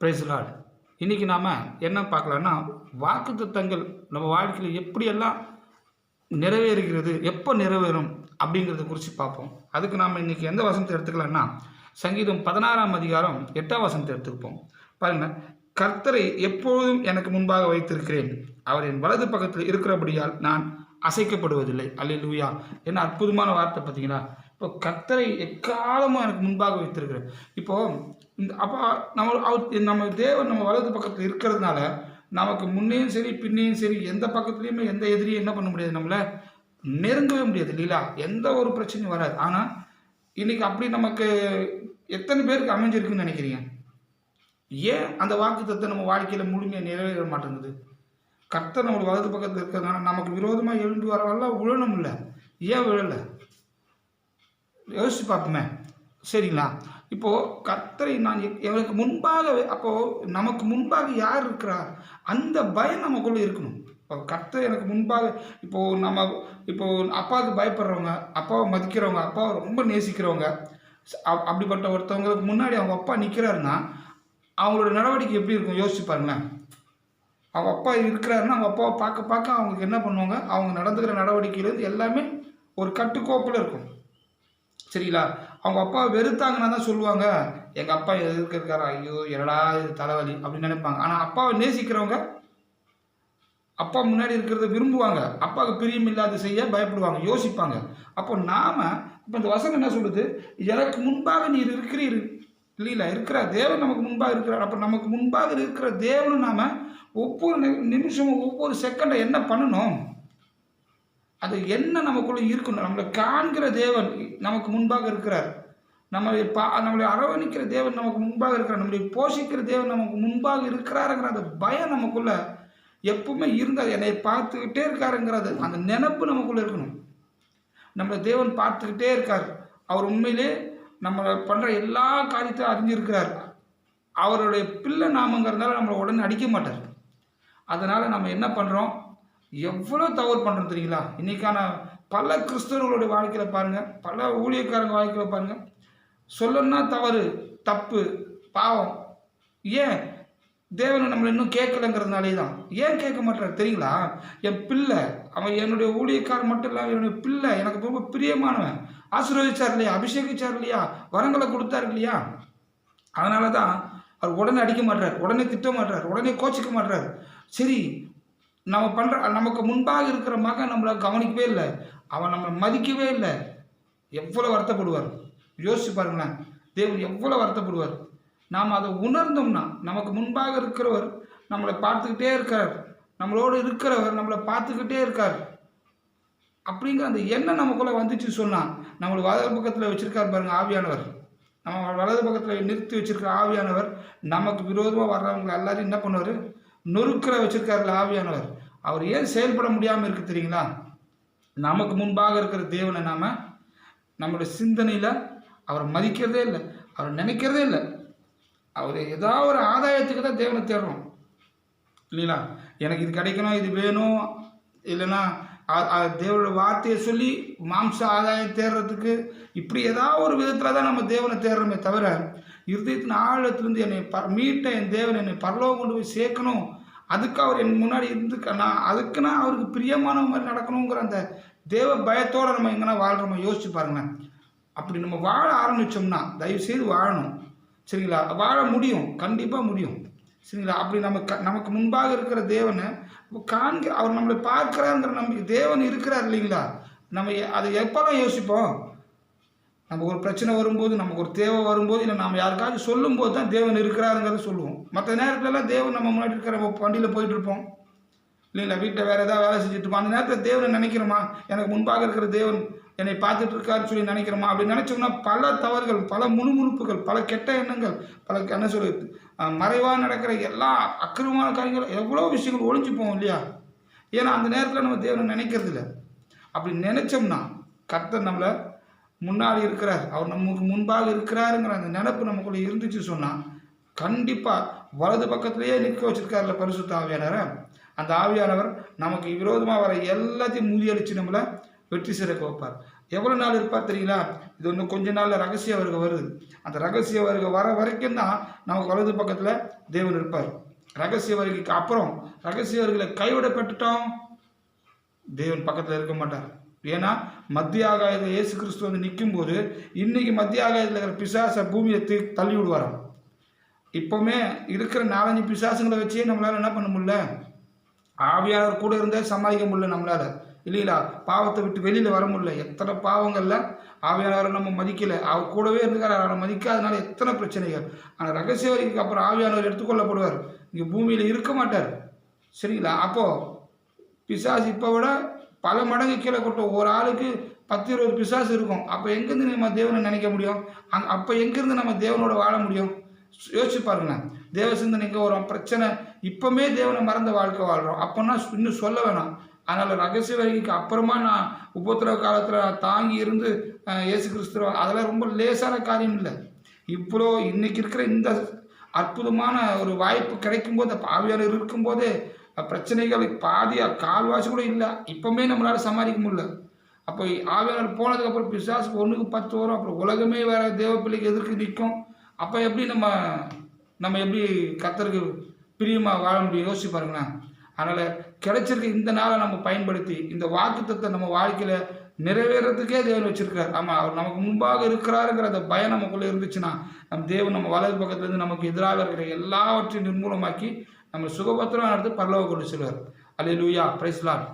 Price Lord. இன்றைக்கி நாம் என்ன பார்க்கலான்னா, வாக்குத்தத்தங்கள் நம்ம வாழ்க்கையில் எப்படியெல்லாம் நிறைவேறுகிறது, எப்போ நிறைவேறும் அப்படிங்கிறத குறித்து பார்ப்போம். அதுக்கு நாம் இன்றைக்கி எந்த வசனத்தை எடுத்துக்கலாம்னா, சங்கீதம் 16ஆம் அதிகாரம் 8ஆம் வசனத்தை எடுத்துப்போம். பாருங்கள், கர்த்தரை எப்பொழுதும் எனக்கு முன்பாக வைத்திருக்கிறேன், அவர் என் வலது பக்கத்தில் இருக்கிறபடியால் நான் அசைக்கப்படுவதில்லை. அல்லேலூயா! என்ன அற்புதமான வார்த்தை பார்த்தீங்களா? இப்போ கர்த்தரை எக்காலமும் எனக்கு முன்பாக வைத்திருக்கிறேன். இப்போது அப்போ நம்ம தேவன் நம்ம வலது பக்கத்தில் இருக்கிறதுனால நமக்கு முன்னையும் சரி பின்னையும் சரி எந்த பக்கத்துலேயுமே எந்த எதிரியும் என்ன பண்ண முடியாது, நம்மளை நெருங்கவே முடியாது இல்லைங்களா? எந்த ஒரு பிரச்சனையும் வராது. ஆனால் இன்றைக்கி அப்படி நமக்கு எத்தனை பேருக்கு அமைஞ்சிருக்குன்னு நினைக்கிறீங்க? ஏன் அந்த வாக்குத்தத்தம் நம்ம வாழ்க்கையில் முழுமையாக நிறைவேற மாட்டேங்குது? கர்த்தர் நம்மளுடைய வலது பக்கத்தில் இருக்கிறதுனால நமக்கு விரோதமாக எழும்பி வரவெல்லாம் விழணும் இல்லை. ஏன் விழலை? யோசிச்சு பார்ப்போமே. சரிங்களா? இப்போது கர்த்தரை நான் எனக்கு முன்பாக, அப்போது நமக்கு முன்பாக யார் இருக்கிறார் அந்த பயம் நமக்குள்ளே இருக்கணும். இப்போ கர்த்தர் எனக்கு முன்பாக, இப்போது அப்பாவுக்கு பயப்படுறவங்க, அப்பாவை மதிக்கிறவங்க, அப்பாவை ரொம்ப நேசிக்கிறவங்க, அப்படிப்பட்ட ஒருத்தவங்களுக்கு முன்னாடி அவங்க அப்பா நிற்கிறாருன்னா அவங்களோட நடவடிக்கை எப்படி இருக்கும் யோசிச்சு பாருங்களேன். அவங்க அப்பா இருக்கிறாருன்னா அவங்க அப்பாவை பார்க்க பார்க்க அவங்களுக்கு என்ன பண்ணுவாங்க, அவங்க நடந்துக்கிற நடவடிக்கையிலேருந்து எல்லாமே ஒரு கட்டுக்கோப்பில் இருக்கும். சரிங்களா? அவங்க அப்பாவை வெறுத்தாங்கன்னா தான் சொல்லுவாங்க, எங்கள் அப்பா எதுக்கு இருக்காரு, ஐயோ என்னடா இது தலைவலி அப்படின்னு நினைப்பாங்க. ஆனால் அப்பாவை நேசிக்கிறவங்க அப்பா முன்னாடி இருக்கிறத விரும்புவாங்க, அப்பாவுக்கு பிரியம் இல்லாத செய்ய பயப்படுவாங்க, யோசிப்பாங்க. அப்போ நாம் இப்போ இந்த வசனம் என்ன சொல்லுது, எனக்கு முன்பாக நீர் இருக்கிறீர் இல்லைங்களா? இருக்கிறார் தேவன் நமக்கு முன்பாக இருக்கிறார். அப்போ நமக்கு முன்பாக இருக்கிற தேவனும் நாம் ஒவ்வொரு நிமிஷமும் ஒவ்வொரு செகண்டை என்ன பண்ணணும், அது என்ன நமக்குள்ளே இருக்கணும். நம்மளை காண்கிற தேவன் நமக்கு முன்பாக இருக்கிறார், நம்மளை அரவணைக்கிற தேவன் நமக்கு முன்பாக இருக்கிறார், நம்மளை போஷிக்கிற தேவன் நமக்கு முன்பாக இருக்கிறாருங்கிற அந்த பயம் நமக்குள்ள எப்பவுமே இருந்தால், என்னை பார்த்துக்கிட்டே இருக்காருங்கிறது அந்த நினைப்பு நமக்குள்ளே இருக்கணும். நம்மளை தேவன் பார்த்துக்கிட்டே இருக்கார், அவர் உண்மையிலே நம்மளை பண்ணுற எல்லா காரியத்தையும் அறிஞ்சிருக்கிறார். அவருடைய பிள்ளை நாமங்கிறதுனால நம்மளை உடனே அடிக்க மாட்டார். அதனால் நம்ம என்ன பண்ணுறோம், எவ்வளோ தவறு பண்ணுறோம் தெரியுங்களா? இன்றைக்கான பல கிறிஸ்தவர்களுடைய வாழ்க்கையில் பாருங்கள், பல ஊழியக்காரங்க வாழ்க்கையில் பாருங்கள், சொல்லணும்னா தவறு, தப்பு, பாவம். ஏன்? தேவனை நம்மளை இன்னும் கேட்கலங்கிறதுனாலே தான். ஏன் கேட்க மாட்டார் தெரியுங்களா? என் பிள்ளை, அவன் என்னுடைய ஊழியக்காரன் மட்டும் இல்லாமல் என்னுடைய பிள்ளை, எனக்கு ரொம்ப பிரியமானவன், ஆசீர்வதிச்சார் இல்லையா, அபிஷேகிச்சார் இல்லையா, வரங்களை கொடுத்தாரு இல்லையா? அதனால தான் அவர் உடனே அடிக்க மாட்டார், உடனே திட்ட மாட்டார், உடனே கோச்சிக்க மாட்டார். சரி, நமக்கு முன்பாக இருக்கிற மகன் நம்மளை கவனிக்கவே இல்லை, அவன் நம்மளை மதிக்கவே இல்லை, எவ்வளோ வருத்தப்படுவார் யோசிச்சு பாருங்களேன். தேவன் எவ்வளோ வருத்தப்படுவார். நாம் அதை உணர்ந்தோம்னா, நமக்கு முன்பாக இருக்கிறவர் நம்மளை பார்த்துக்கிட்டே இருக்கார், நம்மளோடு இருக்கிறவர் நம்மளை பார்த்துக்கிட்டே இருக்கார் அப்படிங்கிற அந்த எண்ணம் நமக்குள்ளே வந்துச்சு சொன்னால், நம்மளை வலது பக்கத்தில் வச்சுருக்கார் பாருங்கள் ஆவியானவர், நம்ம வலது பக்கத்தில் நிறுத்தி வச்சுருக்கிற ஆவியானவர் நமக்கு விரோதமாக வர்றவங்களை எல்லாரையும் என்ன பண்ணுவார், நொறுக்கிற வச்சுருக்காருல ஆவியானவர். அவர் ஏன் செயல்பட முடியாமல் இருக்குது தெரியுங்களா? நமக்கு முன்பாக இருக்கிற தேவனை நாம் நம்மளுடைய சிந்தனையில் அவரை மதிக்கிறதே இல்லை, அவரை நினைக்கிறதே இல்லை. அவர் ஏதாவது ஒரு ஆதாயத்துக்கு தான் தேவனை தேடுறோம் இல்லைங்களா? எனக்கு இது கிடைக்கணும், இது வேணும், இல்லைன்னா தேவனோட வார்த்தையை சொல்லி மாம்ச ஆதாயம் தேடுறதுக்கு இப்படி ஏதாவது ஒரு விதத்தில் தான் நம்ம தேவனை தேடுறோமே தவிர, இருதயத்தின் ஆழத்திலிருந்து என்னை மீட்ட என் தேவன் என்னை பரலோகம் கொண்டு போய் சேர்க்கணும், அதுக்கு அவர் என் முன்னாடி இருந்து அதுக்குன்னா அவருக்கு பிரியமான மாதிரி நடக்கணுங்கிற அந்த தேவ பயத்தோடு நம்ம எங்கன்னா வாழ்கிறோமா யோசிச்சு பாருங்களேன். அப்படி நம்ம வாழ ஆரம்பித்தோம்னா, தயவுசெய்து வாழணும் சரிங்களா? வாழ முடியும், கண்டிப்பாக முடியும் சரிங்களா? அப்படி நமக்கு முன்பாக இருக்கிற தேவனை அவர் நம்மளை பார்க்குறாங்கிற நம்பிக்கை, தேவன் இருக்கிறார் இல்லைங்களா? நம்ம அதை எப்போதான் யோசிப்போம், நமக்கு ஒரு பிரச்சனை வரும்போது, நமக்கு ஒரு தேவை வரும்போது, இல்லை நம்ம யாருக்காச்சும் சொல்லும்போது தான் தேவன் இருக்கிறாருங்கிறத சொல்லுவோம். மற்ற நேரத்துலலாம் தேவன் நம்ம முன்னாடி இருக்கிற வண்டியில் போயிட்டு இருப்போம் இல்லைங்களா, வீட்டில் வேறு ஏதாவது வேலை செஞ்சுட்டு இருப்போம். அந்த நேரத்தில் தேவனை நினைக்கிறோமா, எனக்கு முன்பாக இருக்கிற தேவன் என்னை பார்த்துட்டு இருக்காருன்னு சொல்லி நினைக்கிறோமா? அப்படி நினச்சோம்னா பல தவறுகள், பல முணுமுணுப்புகள், பல கெட்ட எண்ணங்கள், பல என்ன சொல்லுது மறைவாக நடக்கிற எல்லா அக்கிரமான காரியங்கள், எவ்வளோ விஷயங்கள் ஒழிஞ்சு போவோம் இல்லையா? ஏன்னா அந்த நேரத்தில் நம்ம தேவனை நினைக்கிறது இல்லை. அப்படி நினச்சோம்னா கர்த்தர் நம்மளை முன்னாடி இருக்கிறார், அவர் நமக்கு முன்பாக இருக்கிறாருங்கிற அந்த நினைப்பு நமக்குள்ளே இருந்துச்சு சொன்னால், கண்டிப்பாக வலது பக்கத்துலேயே நிற்க வச்சுருக்காருல பரிசுத்த ஆவியானவரை, அந்த ஆவியானவர் நமக்கு விரோதமாக வர எல்லாத்தையும் முறியடித்து நம்மளை வெற்றி சிறக்க வைப்பார். எவ்வளோ நாள் இருப்பார் தெரியுங்களா? இது இன்னும் கொஞ்ச நாளில் ரகசிய வருகை வருது. அந்த ரகசிய வருகை வர வரைக்கும் தான் நமக்கு வலது பக்கத்தில் தேவன் இருப்பார். ரகசிய வருகைக்கு அப்புறம் ரகசிய வருகையில் கைவிடப்பட்டுட்டோம், தேவன் பக்கத்தில் இருக்க மாட்டார். ஏன்னா மத்திய ஆகாயத்தில் இயேசு கிறிஸ்து வந்து நிற்கும் போது இன்னைக்கு மத்திய ஆகாயத்தில் இருக்கிற பிசாசை பூமியை தள்ளி விடுவாராம். இப்போவுமே இருக்கிற 4-5 பிசாசுங்களை வச்சே நம்மளால் என்ன பண்ண முடியல? ஆவியானவர் கூட இருந்தே சமாளிக்க முடியல நம்மளால், இல்லைங்களா? பாவத்தை விட்டு வெளியில் வர முடியல. எத்தனை பாவங்கள்ல ஆவியானவரை நம்ம மதிக்கலை, அவர் கூடவே இருந்துக்கார், அவரை மதிக்காதனால எத்தனை பிரச்சனைகள். ஆனால் ரகசிய வரைக்கும் அப்புறம் ஆவியானவர் எடுத்துக்கொள்ளப்படுவார், இங்கே பூமியில் இருக்க மாட்டார். சரிங்களா? அப்போது பிசாசு இப்போ விட பல மடங்கு கீழே கொட்டும். ஒரு ஆளுக்கு 10-20 பிசாசு இருக்கும். அப்போ எங்கேருந்து நம்ம தேவனை நினைக்க முடியும்? அப்போ எங்கேருந்து நம்ம தேவனோட வாழ முடியும்? யோசிச்சு பாருங்களேன். தேவ சிந்தனைக்கு வரும் பிரச்சனை. இப்போமே தேவனை மறந்த வாழ்க்கை வாழ்கிறோம். அப்போன்னா இன்னும் சொல்ல வேணாம். அதனால் ரகசிய வருகைக்கு அப்புறமா நான் உபத்திரவ காலத்தில் தாங்கி இருந்து இயேசு கிறிஸ்துவ அதெல்லாம் ரொம்ப லேசான காரியம் இல்லை. இவ்வளோ இன்னைக்கு இருக்கிற இந்த அற்புதமான ஒரு வாய்ப்பு கிடைக்கும்போது, ஆவியானவர் இருக்கும்போதே பிரச்சனைகள் பாதியாக கால்வாசி கூட இல்லை. இப்போமே நம்மளால் சமாளிக்க முடியல. அப்போ ஆவியானவர் போனதுக்கப்புறம் பிசாசுக்கு 1க்கு 10 வரும். அப்புறம் உலகமே வேறு தேவ பிள்ளைக்கு எதிர்க்கு நிற்கும். அப்போ எப்படி நம்ம எப்படி கர்த்தருக்கு பிரியமாக வாழ முடியும்? யோசிச்சு பாருங்களேன். அதனால் கிடைச்சிருக்க இந்த நாளை நம்ம பயன்படுத்தி இந்த வாக்குத்தத்தத்தை நம்ம வாழ்க்கையில் நிறைவேறதுக்கே தேவன் வச்சிருக்கார். ஆமாம், அவர் நமக்கு முன்பாக இருக்கிறாருங்கிற அந்த பயம் நமக்குள்ளே இருந்துச்சுன்னா தேவன் நம்ம வலது பக்கத்துலேருந்து நமக்கு எதிராக இருக்கிற எல்லாவற்றையும் நிர்மூலமாக்கி நம்ம சுகபத்திரம் நடத்து பரலோகம் கொண்டு செல்வார். அல்லேலூயா, பிரைஸ் தி லார்ட்.